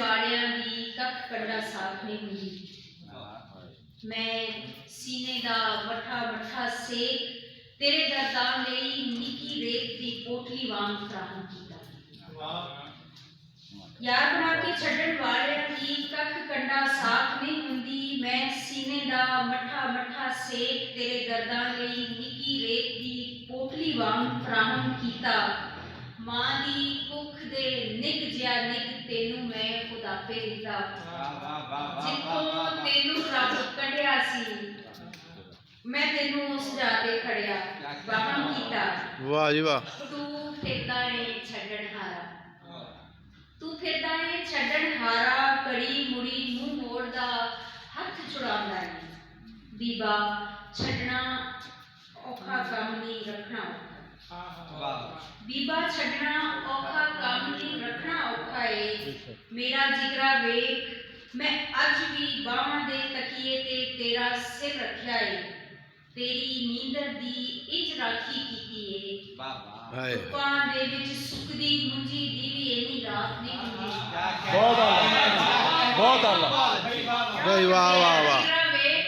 वालियां दी कख कंडा साफ नहीं हुंदी। मैं सीने दा मठा मठा सेक तेरे दर्दां लई निकी रेत दी पोटली वांग फराहम कीता। यार बना के छड्डण वालियां दी कख कंडा साफ नहीं हुंदी। मैं सीने दा मठा मठा सेक तेरे दर्दां लई निकी रेत दी पोटली वांग फराहम कीता। मां दी कुख दे निग जिया निग तेनू मैं खुदापे दिता। जिथों तेनू रब कढ़िया सी मैं तेनू सजा के खड़िया वाहम कीता। वाह जी वाह। तू फिरदा है छड्डण हारा, तू फिरदा है छड्डण हारा, घड़ी मुड़ी मुंह मोड़दा हथ छुड़ांदा है। बीबा छड्डना औखा काम नहीं रखना औखा। बीबा छड्डना औखा काम नहीं रखना औखा है। मेरा जिगरा वेख मैं अज भी बाहां दे तकिए ते तेरा सिर रखिया है। तेरी नींदर दी इंज राखी कीती है। धुप्पां दे विच सुकदी मुंजी दी भी इन्नी रात नहीं हुंदी। बहुत आला भाई, वाह वाह वाह,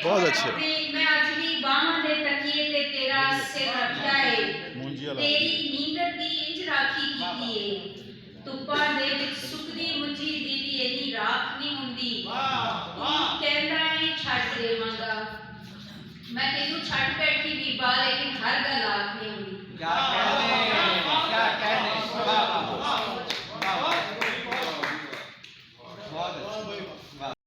बहुत अच्छे। मैं अज भी बाहां दे तकिए ते तेरा सिर रखिया है। तेरी नींदर दी इंज राखी कीती है। धुप्पां दे विच सुकदी मुंजी दी भी इन्नी रात नहीं हुंदी। तू कहंदा है छड्ड देवांगा मैं तेनू छड्ड के